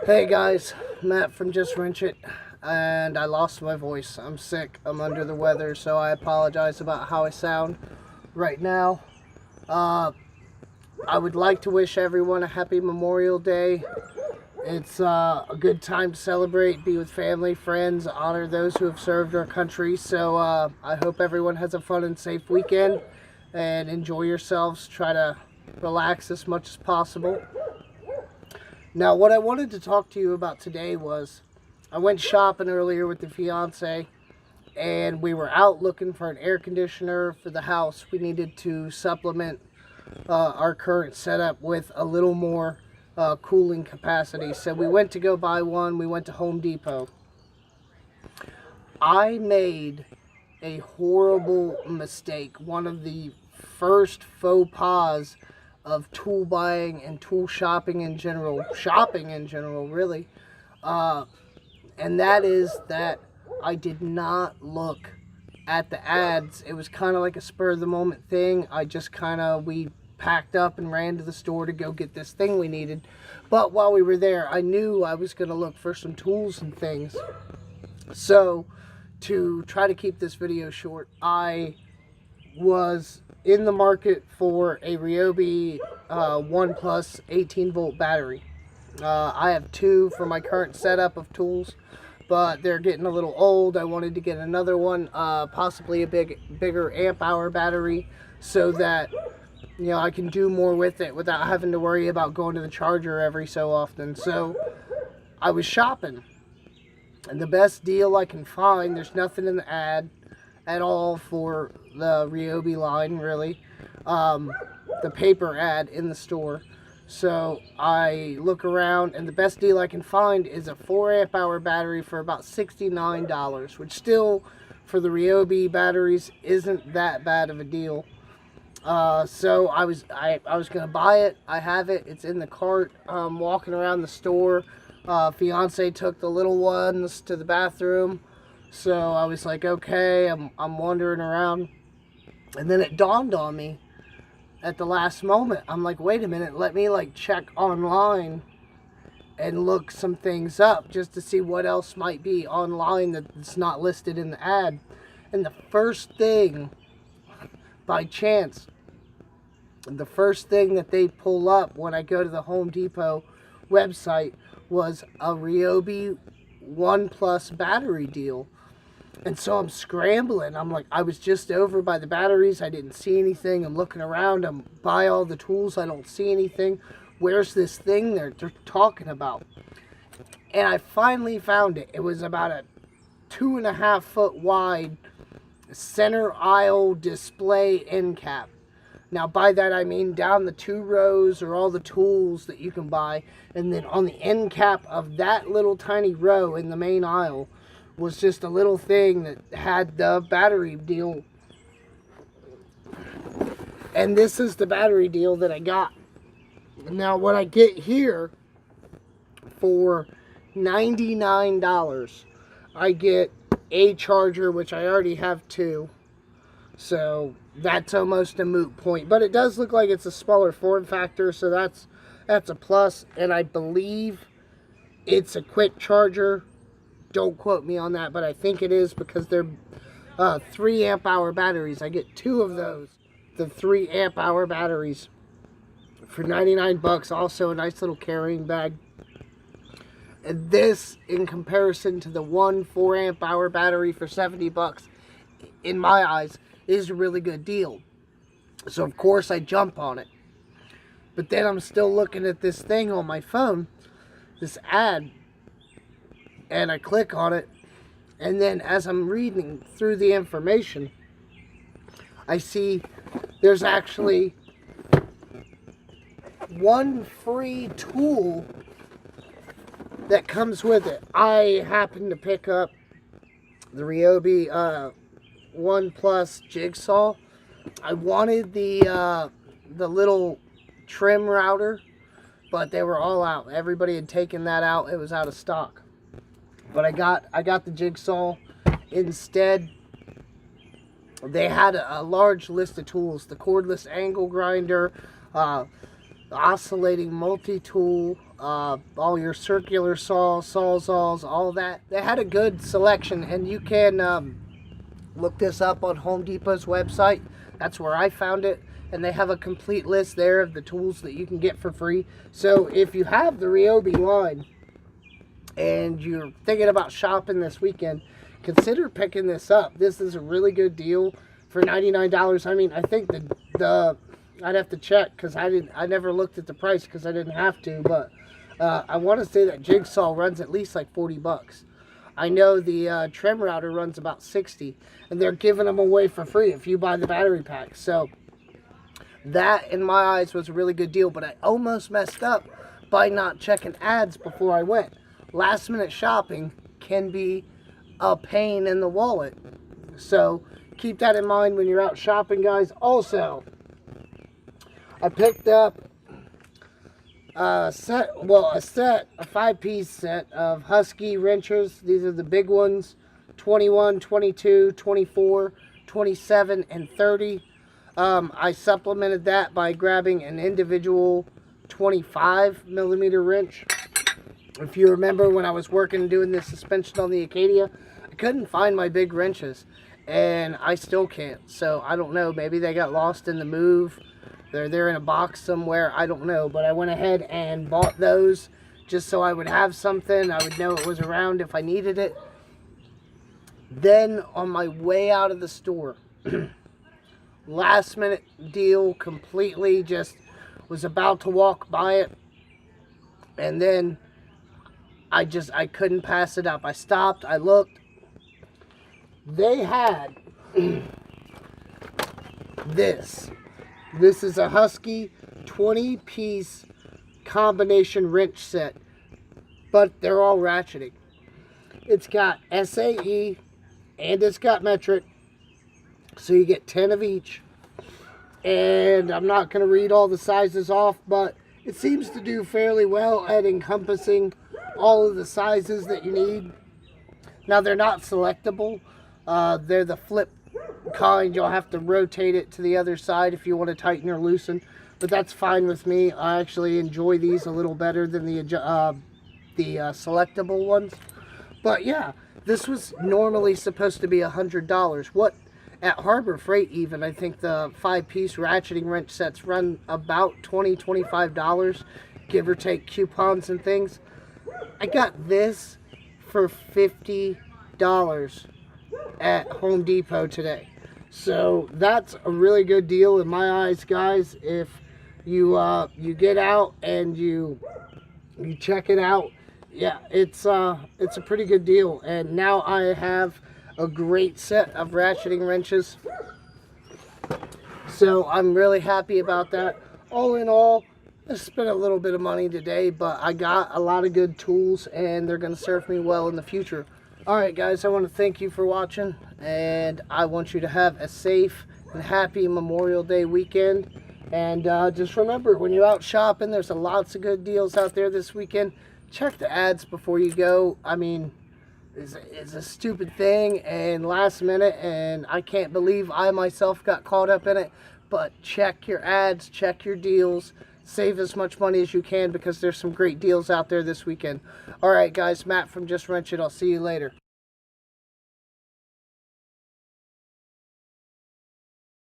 Hey guys, Matt from Just Wrench It, and I lost my voice. I'm sick, I'm under the weather, so I apologize about how I sound right now. I would like to wish everyone a happy Memorial Day. It's a good time to celebrate, be with family, friends, honor those who have served our country. So I hope everyone has a fun and safe weekend and enjoy yourselves. Try to relax as much as possible. Now, what I wanted to talk to you about today was I went shopping earlier with the fiance, and we were out looking for an air conditioner for the house. We needed to supplement our current setup with a little more cooling capacity. So we went to go buy one. We went to Home Depot. I made a horrible mistake. One of the first faux pas of tool buying and tool shopping in general, really, and that is that I did not look at the ads. It was kind of like a spur of the moment thing. We packed up and ran to the store to go get this thing we needed, but while we were there, I knew I was going to look for some tools and things. So to try to keep this video short, I was in the market for a Ryobi 1 Plus 18 volt battery. I have two for my current setup of tools, but they're getting a little old. I wanted to get another one, possibly a bigger amp hour battery, so that I can do more with it without having to worry about going to the charger every so often. So I was shopping, and the best deal I can find, there's nothing in the ad at all for the Ryobi line, really. The paper ad in the store. So I look around, and the best deal I can find is a 4 amp hour battery for about $69, which still, for the Ryobi batteries, isn't that bad of a deal. So I was gonna buy it. I have it. It's in the cart. Walking around the store. Fiance took the little ones to the bathroom. So I was like, okay, I'm wandering around. And then it dawned on me at the last moment. I'm like, wait a minute, let me check online and look some things up just to see what else might be online that's not listed in the ad. And the first thing, by chance, the first thing that they pull up when I go to the Home Depot website was a Ryobi 1 Plus battery deal. And so I'm scrambling. I'm like, I was just over by the batteries. I didn't see anything. I'm looking around. I'm by all the tools. I don't see anything. Where's this thing they're talking about? And I finally found it. It was about a 2.5 foot wide center aisle display end cap. Now, by that I mean down the 2 rows are all the tools that you can buy. And then on the end cap of that little tiny row in the main aisle was just a little thing that had the battery deal. And this is the battery deal that I got. Now, what I get here for $99, I get a charger, which I already have 2. So that's almost a moot point. But it does look like it's a smaller form factor, so that's a plus. And I believe it's a quick charger. Don't quote me on that, but I think it is, because they're 3 amp hour batteries. I get 2 of those, the 3 amp hour batteries, for 99 bucks. Also a nice little carrying bag. And this, in comparison to the 1 4 amp hour battery for 70 bucks, in my eyes, is a really good deal. So of course I jump on it. But then I'm still looking at this thing on my phone, this ad, and I click on it, and then as I'm reading through the information, I see there's actually one free tool that comes with it. I happened to pick up the Ryobi 1 Plus jigsaw. I wanted the little trim router, but they were all out. Everybody had taken that out. It was out of stock. But I got the jigsaw instead. They had a large list of tools: the cordless angle grinder, the oscillating multi-tool, all your circular saws, sawzalls, all that. They had a good selection, and you can look this up on Home Depot's website. That's where I found it, and they have a complete list there of the tools that you can get for free. So if you have the Ryobi line and you're thinking about shopping this weekend, consider picking this up. This is a really good deal for $99. I mean, I think the I'd have to check because I never looked at the price because I didn't have to, but I want to say that Jigsaw runs at least like 40 bucks. I know the trim router runs about 60, and they're giving them away for free if you buy the battery pack. So that, in my eyes, was a really good deal, but I almost messed up by not checking ads before I went. Last minute shopping can be a pain in the wallet, so keep that in mind when you're out shopping, guys. Also, I picked up a 5-piece set of Husky wrenches. These are the big ones, 21, 22, 24, 27, and 30. I supplemented that by grabbing an individual 25 millimeter wrench. If you remember when I was working doing the suspension on the Acadia, I couldn't find my big wrenches, and I still can't. So I don't know, maybe they got lost in the move. They're in a box somewhere, I don't know, but I went ahead and bought those just so I would have something. I would know it was around if I needed it. Then on my way out of the store, last minute deal completely, just was about to walk by it, and then I couldn't pass it up. I stopped, I looked. They had this. This is a Husky 20-piece combination wrench set, but they're all ratcheting. It's got SAE and it's got metric, so you get 10 of each. And I'm not going to read all the sizes off, but it seems to do fairly well at encompassing all of the sizes that you need. Now, they're not selectable. They're the flip kind. You'll have to rotate it to the other side if you want to tighten or loosen, but that's fine with me. I actually enjoy these a little better than the selectable ones. But yeah, this was normally supposed to be $100. What at Harbor Freight, even I think the 5-piece ratcheting wrench sets run about $20-$25, give or take coupons and things. I got this for $50 at Home Depot today. So that's a really good deal in my eyes, guys. If you get out and you check it out, yeah, it's a pretty good deal. And now I have a great set of ratcheting wrenches, so I'm really happy about that. All in all, I spent a little bit of money today, but I got a lot of good tools, and they're going to serve me well in the future. Alright guys, I want to thank you for watching, and I want you to have a safe and happy Memorial Day weekend. And just remember, when you're out shopping, there's lots of good deals out there this weekend. Check the ads before you go. I mean, it's a stupid thing and last minute, and I can't believe I myself got caught up in it. But check your ads, check your deals. Save as much money as you can because there's some great deals out there this weekend. Alright guys, Matt from Just Wrench It. I'll see you later.